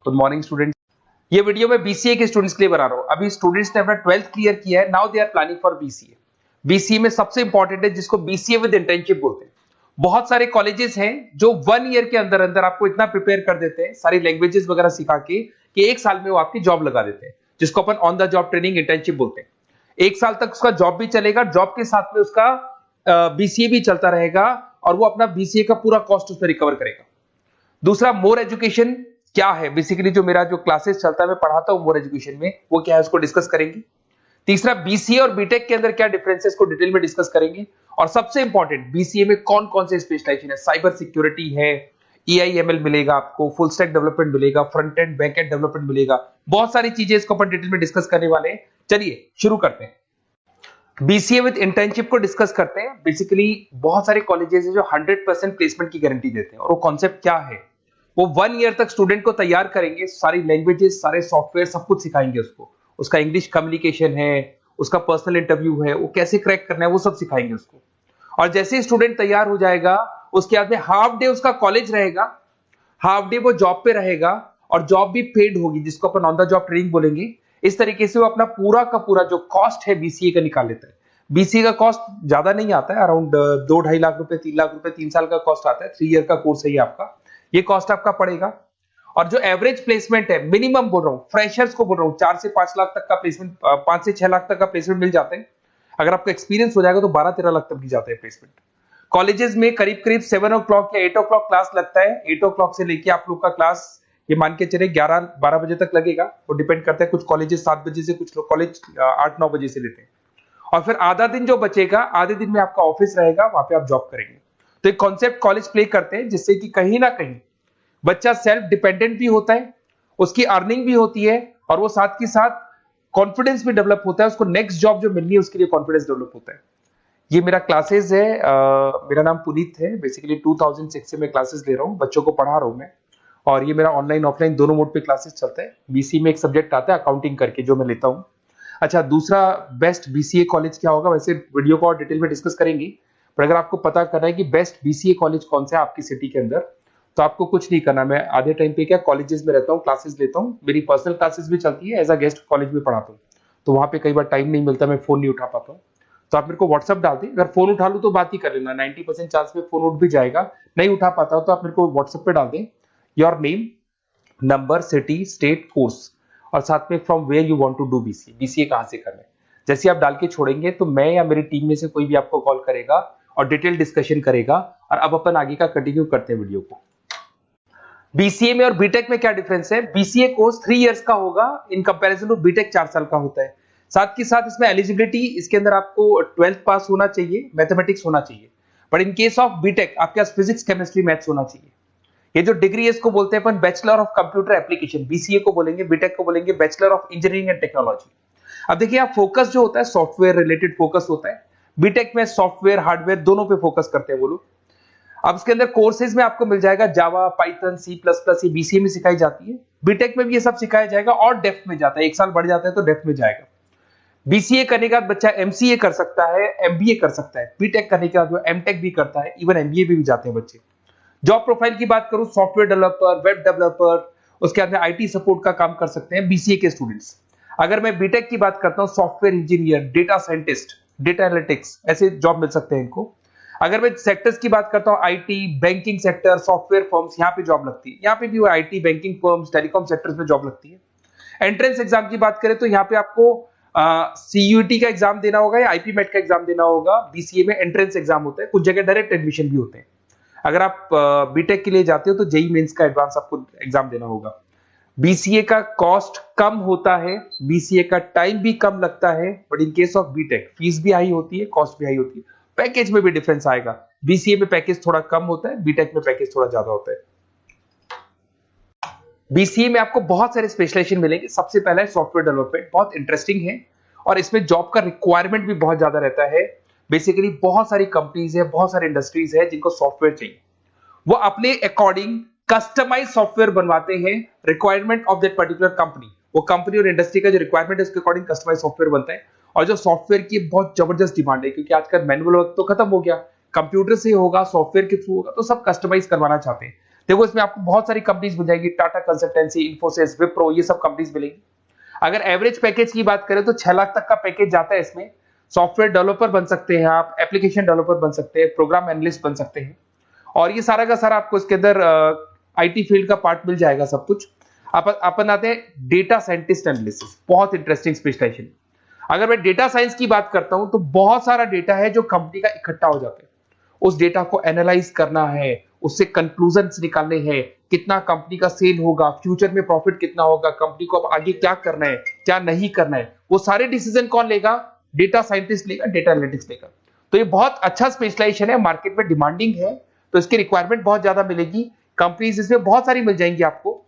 Good morning students. ये video मैं BCA के स्टूडेंट्स के लिए बना रहा हूं। अभी स्टूडेंट्स ने अपना 12th क्लियर किया है, now they are planning for BCA. BCA में सबसे इंपॉर्टेंट है जिसको बीसीए विद इंटर्नशिप बोलते हैं। बहुत सारे कॉलेजेस हैं जो 1 ईयर के अंदर अंदर आपको इतना प्रिपेयर कर देते हैं, सारी लैंग्वेजेस वगैरह सिखा के, कि 1 साल में वो आपकी जॉब लगा देते हैं, जिसको अपन on the job training internship बोलते हैं। 1 साल तक उसका जॉब भी चलेगा, जॉब के साथ में उसका बीसीए भी चलता रहेगा और वो अपना बीसीए का पूरा कॉस्ट उसमें रिकवर करेगा। दूसरा, मोर एजुकेशन क्या है, बेसिकली जो मेरा जो क्लासेस चलता है मैं पढ़ाता हूं मोर एजुकेशन में, वो क्या है उसको डिस्कस करेंगे। तीसरा, बीसीए और बीटेक के अंदर क्या डिफरेंसेस को डिटेल में डिस्कस करेंगे। और सबसे इंपॉर्टेंट, बीसीए में कौन कौन से स्पेशलाइजेशन है, साइबर सिक्योरिटी है, ईआईएमएल मिलेगा आपको, फुल स्टैक डेवलपमेंट मिलेगा, front end back and development मिलेगा, बहुत सारी चीजें इसको अपन डिटेल में डिस्कस करने वाले हैं। चलिए शुरू करते हैं। बीसीए विद इंटर्नशिप को डिस्कस करते हैं। बेसिकली बहुत सारे कॉलेजेस हैं जो 100% प्लेसमेंट की गारंटी देते हैं, और वो कॉन्सेप्ट क्या है, वो 1 ईयर तक स्टूडेंट को तैयार करेंगे, सारी लैंग्वेजेस, सारे सॉफ्टवेयर, सब कुछ सिखाएंगे उसको। उसका इंग्लिश कम्युनिकेशन है, उसका पर्सनल इंटरव्यू है, वो कैसे क्रैक करना है, वो सब सिखाएंगे उसको। और जैसे ही स्टूडेंट तैयार हो जाएगा, उसके बाद में हाफ डे उसका कॉलेज रहेगा, हाफ डे वो जॉब पे रहेगा, और जॉब भी पेड होगी, जिसको अपन ऑन द जॉब ट्रेनिंग बोलेंगे। इस तरीके से वो अपना पूरा का पूरा जो कॉस्ट है बीसीए का निकाल लेता है। बीसीए का कॉस्ट ज्यादा नहीं आता है, अराउंड 2-2.5 लाख रुपए, 3 लाख रुपए 3 साल का कॉस्ट आता है। 3 ईयर का कोर्स है ये आपका, ये कॉस्ट आपका पड़ेगा। और जो एवरेज प्लेसमेंट है, मिनिमम बोल रहा हूँ, फ्रेशर्स को बोल रहा हूँ, 4 से 5 लाख तक का प्लेसमेंट, 5 से 6 लाख तक का प्लेसमेंट मिल जाते हैं। अगर आपका एक्सपीरियंस हो जाएगा तो 12-13 लाख तक भी जाते हैं प्लेसमेंट। कॉलेजेस में करीब करीब 7 o'clock या 8 o'clock क्लास लगता है। 8 o'clock से लेके आप लोग का क्लास, ये मान के चले 11-12 बजे तक लगेगा। वो डिपेंड करता है, कुछ कॉलेजेस 7 बजे से, कुछ लोग कॉलेज 8-9 बजे से लेते हैं। और फिर आधा दिन जो बचेगा, आधे दिन में आपका ऑफिस रहेगा, वहां पे आप जॉब करेंगे। तो एक कॉन्सेप्ट कॉलेज प्ले करते हैं, जिससे कि कहीं ना कहीं बच्चा सेल्फ डिपेंडेंट भी होता है, उसकी अर्निंग भी होती है, और वो साथ के साथ कॉन्फिडेंस भी डेवलप होता है। उसको नेक्स्ट जॉब जो मिलनी है उसके लिए कॉन्फिडेंस डेवलप होता है। ये मेरा क्लासेस है, मेरा नाम पुनीत है। बेसिकली 2006 से मैं क्लासेस ले रहा हूँ, बच्चों को पढ़ा रहा हूँ मैं। और ये मेरा ऑनलाइन ऑफलाइन दोनों मोड पे क्लासेस चलता है। बीसी में एक सब्जेक्ट आता है अकाउंटिंग करके, जो मैं लेता हूँ। अच्छा, दूसरा, बेस्ट बीसीए कॉलेज क्या होगा, वैसे वीडियो को और डिटेल में डिस्कस करेंगे, पर अगर आपको पता करना है कि बेस्ट बीसीए कॉलेज कौन सा है आपकी सिटी के अंदर, तो आपको कुछ नहीं करना। मैं आधे टाइम पे क्या कॉलेजेस में रहता हूँ, क्लासेस लेता हूँ, मेरी पर्सनल क्लासेस भी चलती है, एज अ गेस्ट कॉलेज में पढ़ाता हूँ। तो वहां पे कई बार टाइम नहीं मिलता, मैं फोन नहीं उठा पाता हूँ, तो आप मेरे को व्हाट्सअप डाल दें। अगर फोन उठा लूँ तो बात ही कर लेना, 90% चांस में फोन उठ भी जाएगा। नहीं उठा पाता हूँ तो आप मेरे को व्हाट्सएप पे डाल दें, your name, number, city, state, course, और साथ में from where you want to do BCA, BCA कहां से करना है। जैसे आप डाल के छोड़ेंगे तो मैं या मेरी टीम में से कोई भी आपको कॉल करेगा और डिटेल डिस्कशन करेगा। और अब अपन आगे का कंटिन्यू करते हैं वीडियो को। बीसीए में और बीटेक में क्या डिफरेंस है। बीसीए कोर्स 3 इयर्स का होगा, इन कंपैरिजन टू बीटेक 4 साल का होता है। साथ के साथ इसमें एलिजिबिलिटी, इसके अंदर आपको 12th पास होना चाहिए, मैथमेटिक्स होना चाहिए। But in case of BTech आपके पास फिजिक्स, केमिस्ट्री, मैथ्स होना चाहिए। ये जो डिग्री है इसको बोलते हैं अपन bachelor of computer application. BCA को बोलेंगे, बीटेक को बोलेंगे bachelor of engineering and technology. अब देखिए, आप फोकस जो होता है सॉफ्टवेयर रिलेटेड फोकस होता है। बीटेक में सॉफ्टवेयर, हार्डवेयर दोनों पे फोकस करते हैं वो लोग। अब इसके अंदर कोर्सेज में आपको मिल जाएगा जावा, पाइथन, सी प्लस प्लस, ये बीसीए में सिखाई जाती है। बीटेक में भी ये सब सिखाया जाएगा, और डेप्थ में जाता है, 1 साल बढ़ जाता है तो डेप्थ में जाएगा। बीसीए करने के बाद बच्चा एमसीए कर सकता है, एमबीए कर सकता है। बीटेक करने के बाद वो एमटेक भी करता है, इवन एमबीए भी जाते हैं बच्चे। जॉब प्रोफाइल की बात करूं, सॉफ्टवेयर डेवलपर, वेब डेवलपर, उसके बाद में आईटी सपोर्ट का काम कर सकते हैं बीसीए के स्टूडेंट्स। अगर मैं बीटेक की बात करता हूं, software engineer, data scientist, data analytics, ऐसे जॉब मिल सकते हैं इनको। अगर मैं सेक्टर्स की बात करता हूं, IT, banking sector, software firms, यहाँ पे जॉब लगती है। यहाँ पे भी वो IT, banking firms, telecom sectors में जॉब लगती है। एंट्रेंस एग्जाम की बात करें तो यहाँ पे आपको सीयूटी का एग्जाम देना होगा या आईपी मेट का एग्जाम देना होगा। बीसीए में एंट्रेंस एग्जाम होता है, कुछ जगह डायरेक्ट एडमिशन भी होते हैं। अगर आप बीटेक के लिए जाते हो तो जेई मेंस का एडवांस आपको एग्जाम देना होगा। बीसीए का कॉस्ट कम होता है, बीसीए का टाइम भी कम लगता है, but in case of BTech fees भी हाई होती है, कॉस्ट भी हाई होती है, पैकेज में भी डिफरेंस आएगा। बीसीए में पैकेज थोड़ा कम होता है, बीटेक में पैकेज थोड़ा ज्यादा होता है। बीसीए में आपको बहुत सारे स्पेशलाइजेशन मिलेंगे। सबसे पहला है सॉफ्टवेयर डेवलपमेंट, बहुत इंटरेस्टिंग है, और इसमें जॉब का रिक्वायरमेंट भी बहुत ज्यादा रहता है। बेसिकली बहुत सारी कंपनीज है, बहुत सारी इंडस्ट्रीज है जिनको सॉफ्टवेयर चाहिए, वो अपने अकॉर्डिंग कस्टमाइज सॉफ्टवेयर बनवाते हैं, requirement of that particular company. वो कंपनी और इंडस्ट्री का जो रिक्वायरमेंट है उसके अकॉर्डिंग कस्टमाइज सॉफ्टवेयर बनता है। और जो सॉफ्टवेयर की बहुत जबरदस्त डिमांड है, क्योंकि आजकल मैनुअल वर्क तो खत्म हो गया, कंप्यूटर से होगा, सॉफ्टवेयर के थ्रू होगा, तो सब कस्टमाइज करवाना चाहते हैं। देखो इसमें आपको बहुत सारी कंपनीज मिल जाएगी, टाटा कंसल्टेंसी, इन्फोसिस, विप्रो, ये सब कंपनीज मिलेगी। अगर एवरेज पैकेज की बात करें तो 6 लाख तक का पैकेज जाता है इसमें। सॉफ्टवेयर डेवलपर बन सकते हैं आप, एप्लीकेशन डेवलपर बन सकते हैं, प्रोग्राम एनालिस्ट बन सकते हैं, और ये सारा का सारा आपको इसके अंदर आईटी फील्ड का पार्ट मिल जाएगा सब कुछ। अपन आते हैं डेटा साइंटिस्ट एनालिसिस, बहुत इंटरेस्टिंग स्पेशलाइजेशन। अगर मैं डेटा साइंस की बात करता हूं तो बहुत सारा डेटा है जो कंपनी का इकट्ठा हो जाता है, उस डेटा को एनालाइज करना है, उससे कंक्लूजन्स निकालने हैं, कितना कंपनी का सेल होगा, फ्यूचर में प्रॉफिट कितना होगा, कंपनी को अब आगे क्या करना है, क्या नहीं करना है, वो सारे डिसीजन कौन लेगा? डेटा साइंटिस्ट लेगा, डेटा एनालिटिक्स लेगा। तो ये बहुत अच्छा स्पेशलाइजेशन है, मार्केट में डिमांडिंग है, तो इसकी रिक्वायरमेंट बहुत ज्यादा मिलेगी। कंपनीज इसमें बहुत सारी मिल जाएंगी आपको।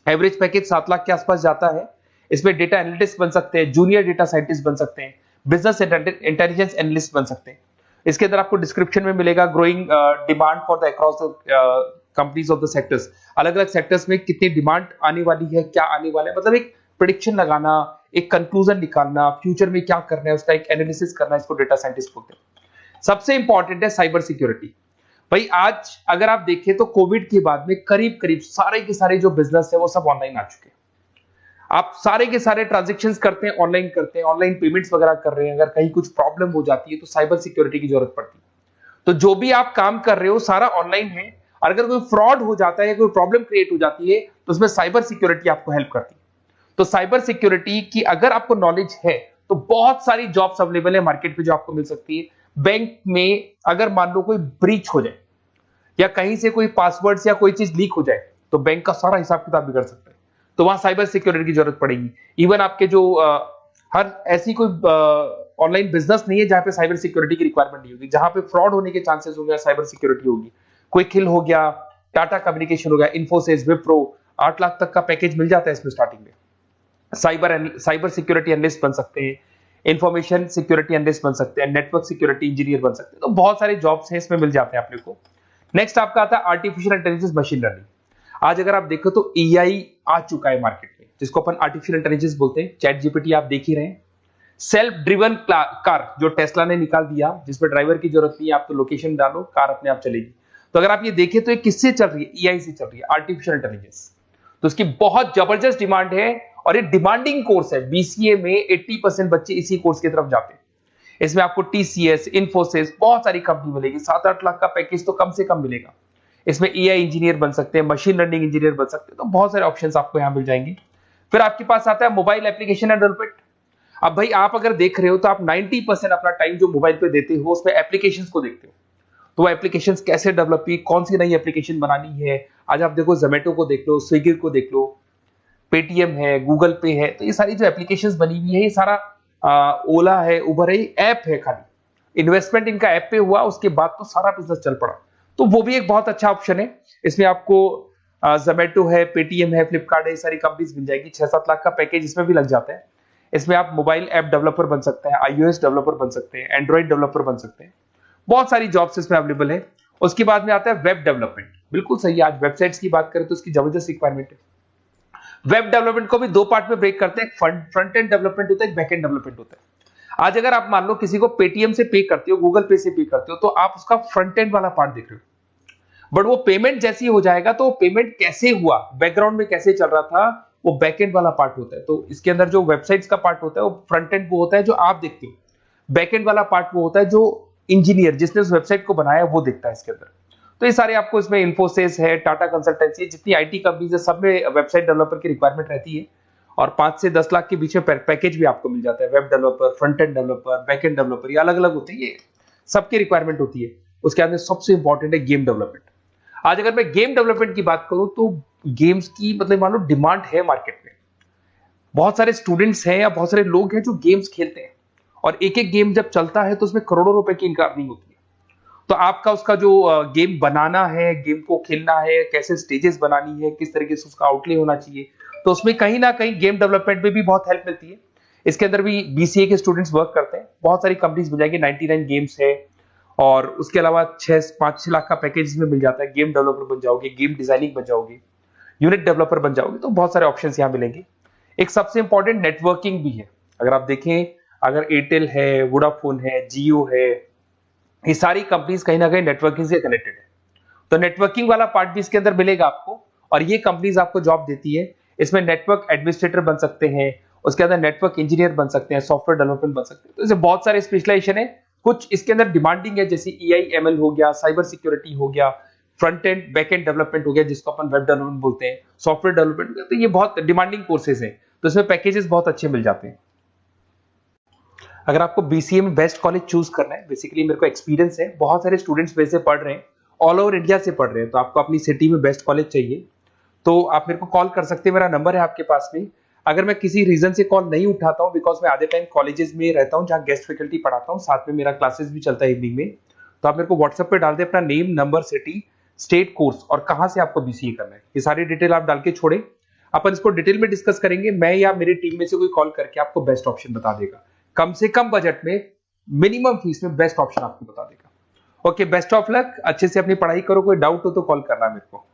एवरेज पैकेज 7 लाख के आसपास जाता है। इसमें डेटा एनालिटिक्स बन सकते हैं, जूनियर डेटा साइंटिस्ट बन सकते हैं, बिजनेस इंटेलिजेंस एनालिस्ट बन सकते हैं। इसके अंदर आपको डिस्क्रिप्शन में मिलेगा growing demand for the across the companies of the sectors. अलग अलग सेक्टर्स में कितनी डिमांड आने वाली है, क्या आने वाला है, मतलब एक प्रेडिक्शन लगाना, एक कंक्लूजन निकालना, फ्यूचर में क्या करना है उसका एक एनालिसिस करना, इसको डेटा साइंटिस्ट बोलते हैं। सबसे इंपॉर्टेंट है साइबर सिक्योरिटी। भाई आज अगर आप देखें तो कोविड के बाद में करीब करीब सारे के सारे जो बिजनेस है वो सब ऑनलाइन आ चुके हैं। आप सारे के सारे ट्रांजैक्शंस करते हैं, ऑनलाइन करते हैं, ऑनलाइन पेमेंट्स वगैरह कर रहे हैं। अगर कहीं कुछ प्रॉब्लम हो जाती है तो साइबर सिक्योरिटी की जरूरत पड़ती है। तो जो भी आप काम कर रहे हो सारा ऑनलाइन है, और अगर कोई फ्रॉड हो जाता है, कोई प्रॉब्लम क्रिएट हो जाती है तो उसमें साइबर सिक्योरिटी आपको हेल्प करती है। तो साइबर सिक्योरिटी की अगर आपको नॉलेज है तो बहुत सारी जॉब्स अवेलेबल है मार्केट में जो आपको मिल सकती है। बैंक में अगर मान लो कोई ब्रीच हो जाए या कहीं से कोई पासवर्ड्स या कोई चीज लीक हो जाए तो बैंक का सारा हिसाब किताब बिगड़ सकता है, तो वहां साइबर सिक्योरिटी की जरूरत पड़ेगी। इवन आपके जो हर ऐसी कोई ऑनलाइन बिजनेस नहीं है जहां पे साइबर सिक्योरिटी की रिक्वायरमेंट नहीं होगी, जहां पे फ्रॉड होने के चांसेस होंगे, साइबर सिक्योरिटी होगी। क्विक हिल हो गया, टाटा कम्युनिकेशन हो गया, इन्फोसिस, विप्रो, 8 लाख तक का पैकेज मिल जाता है इसमें स्टार्टिंग में। साइबर सिक्योरिटी एनालिस्ट बन सकते हैं, इंफॉर्मेशन सिक्योरिटी एनालिस्ट बन सकते हैं, नेटवर्क सिक्योरिटी इंजीनियर बन सकते हैं। तो बहुत सारे जॉब्स हैं इसमें मिल जाते हैं अपने को। नेक्स्ट आपका आता है आर्टिफिशियल इंटेलिजेंस, मशीन लर्निंग। आज अगर आप देखो तो एआई आ चुका है मार्केट में, जिसको अपन आर्टिफिशियल इंटेलिजेंस बोलते हैं। चैट जीपीटी आप देख ही रहे हैं। सेल्फ ड्रिवन कार जो टेस्ला ने निकाल दिया, जिसमें ड्राइवर की जरूरत नहीं है, आप तो लोकेशन डालो, कार अपने आप चलेगी। तो अगर आप ये देखें तो ये किससे चल रही है? एआई से चल रही है, आर्टिफिशियल इंटेलिजेंस। तो इसकी बहुत जबरदस्त डिमांड है और ये डिमांडिंग कोर्स है। बीसीए में 80% बच्चे इसी कोर्स की तरफ जाते हैं। इसमें आपको टीसीएस, इन्फोसिस, बहुत सारी कंपनी मिलेगी। 7-8 लाख का पैकेज तो कम से कम मिलेगा। इसमें एआई इंजीनियर बन सकते हैं, मशीन लर्निंग इंजीनियर बन सकते हैं। तो बहुत सारे ऑप्शंस आपको यहां मिल जाएंगे। फिर आपके पास आता है मोबाइल एप्लीकेशन डेवलपमेंट। अब भाई आप अगर देख रहे हो तो आप 90% अपना टाइम जो मोबाइल पे देते हो उसमें एप्लीकेशंस को देखते हो। तो वो एप्लीकेशंस कैसे डेवलप की, कौन सी नई एप्लीकेशन बनानी है। आज आप देखो जोमेटो को देख लो, स्विगी को देख लो, पेटीएम है, गूगल पे है। तो ये सारी जो एप्लीकेशंस बनी हुई है, ये सारा ओला है, उबर है, ऐप है। खाली इन्वेस्टमेंट इनका ऐप पे हुआ, उसके बाद तो सारा बिजनेस चल पड़ा। तो वो भी एक बहुत अच्छा ऑप्शन है। इसमें आपको जोमेटो है, पेटीएम है, फ्लिपकार्ट है, सारी कंपनीज मिल जाएगी। 6-7 लाख का पैकेज इसमें भी लग जाता है। इसमें आप मोबाइल ऐप डेवलपर बन सकते हैं, आईओएस डेवलपर बन सकते हैं, एंड्रॉइड डेवलपर बन सकते हैं। बहुत सारी जॉब्स इसमें अवेलेबल है। उसके बाद में आता है वेब डेवलपमेंट। बिल्कुल सही है, आज वेबसाइट्स की बात करें तो उसकी जबरदस्त रिक्वायरमेंट है। वेब डेवलपमेंट को भी दो पार्ट में ब्रेक करते हैं। फ्रंट एंड डेवलपमेंट होता है, एक बैक एंड डेवलपमेंट होता है। आज अगर आप मान लो किसी को पेटीएम से पे करते हो, गूगल पे से पे करते हो, तो आप उसका फ्रंट एंड वाला पार्ट देख रहे हो। बट वो पेमेंट जैसी हो जाएगा तो पेमेंट कैसे हुआ, बैकग्राउंड में कैसे चल रहा था, वो बैक एंड वाला पार्ट होता है। तो इसके अंदर जो वेबसाइट्स का पार्ट होता है वो फ्रंट एंड वो होता है जो आप देखते हो। बैक एंड वाला पार्ट वो होता है जो इंजीनियर जिसने उस वेबसाइट को बनाया वो देखता है इसके अंदर। तो ये सारे आपको इसमें इन्फोसिस है, टाटा कंसल्टेंसी, जितनी आईटी कंपनीज है, सब में वेबसाइट डेवलपर की रिक्वायरमेंट रहती है। और 5 से 10 लाख के बीच में पैकेज भी आपको मिल जाता है। Web developer, front end developer, back end developer, ये अलग अलग होते हैं, ये सबकी रिक्वायरमेंट होती है। उसके अंदर सबसे इंपॉर्टेंट है गेम डेवलपमेंट। आज अगर मैं गेम डेवलपमेंट की बात करूं तो गेम्स की मतलब मान लो डिमांड है मार्केट में। बहुत सारे स्टूडेंट्स हैं या बहुत सारे लोग हैं जो गेम्स खेलते हैं, और एक एक गेम जब चलता है तो उसमें करोड़ों रुपए की इनकम अर्निंग होती है। तो आपका उसका जो गेम बनाना है, गेम को खेलना है, कैसे स्टेजेस बनानी है, किस तरीके से उसका आउटले होना चाहिए, तो उसमें कहीं ना कहीं गेम डेवलपमेंट में भी बहुत हेल्प मिलती है। इसके अंदर भी बीसीए के स्टूडेंट्स वर्क करते हैं। बहुत सारी कंपनीज मिल जाएंगी, 99 गेम्स है, और उसके अलावा 5-6 लाख का पैकेज में मिल जाता है। गेम डेवलपर बन जाओगे, गेम डिजाइनिंग बन जाओगे, यूनिट डेवलपर बन जाओगे, तो बहुत सारे ऑप्शंस यहाँ मिलेंगे। एक सबसे इंपॉर्टेंट नेटवर्किंग भी है। अगर आप देखें, अगर एयरटेल है, वोडाफोन है, जियो है, ये सारी कंपनीज कहीं ना कहीं नेटवर्किंग से कनेक्टेड है। तो नेटवर्किंग वाला पार्ट भी इसके अंदर मिलेगा आपको, और ये कंपनीज आपको जॉब देती है। इसमें नेटवर्क एडमिनिस्ट्रेटर बन सकते हैं, उसके अंदर नेटवर्क इंजीनियर बन सकते हैं, सॉफ्टवेयर डेवलपमेंट बन सकते हैं। तो इसे बहुत सारे स्पेशलाइजेशन है। कुछ इसके अंदर डिमांडिंग है, जैसे EI/ML हो गया, साइबर सिक्योरिटी हो गया, front end back and development हो गया जिसको अपन वेब डेवलपमेंट बोलते हैं, सॉफ्टवेयर डेवलपमेंट। तो ये बहुत डिमांडिंग कोर्सेज हैं, तो इसमें पैकेजेस बहुत अच्छे मिल जाते हैं। अगर आपको BCA में बेस्ट कॉलेज चूज करना है, बेसिकली मेरे को एक्सपीरियंस है, बहुत सारे स्टूडेंट्स वैसे पढ़ रहे हैं, ऑल ओवर इंडिया से पढ़ रहे हैं, तो आपको अपनी सिटी में बेस्ट कॉलेज चाहिए तो आप मेरे को कॉल कर सकते हैं। मेरा नंबर है आपके पास में। अगर मैं किसी रीजन से कॉल नहीं उठाता हूं, बिकॉज मैं आधे टाइम कॉलेजेस में रहता हूं जहां गेस्ट फैकल्टी पढ़ाता हूं, साथ में मेरा क्लासेस भी चलता है इवनिंग में, तो आप मेरे को व्हाट्सएप पे डाल दे अपना name, number, city, state, course और कहां से आपको BCA करना है, ये सारी डिटेल आप डाल के छोड़े। अपन इसको डिटेल में डिस्कस करेंगे, मैं या मेरी टीम में से कोई कॉल करके आपको बेस्ट ऑप्शन बता देगा, कम से कम बजट में, मिनिमम फीस में बेस्ट ऑप्शन आपको बता देगा। ओके, बेस्ट ऑफ लक, अच्छे से अपनी पढ़ाई करो, कोई डाउट हो तो कॉल करना मेरे को।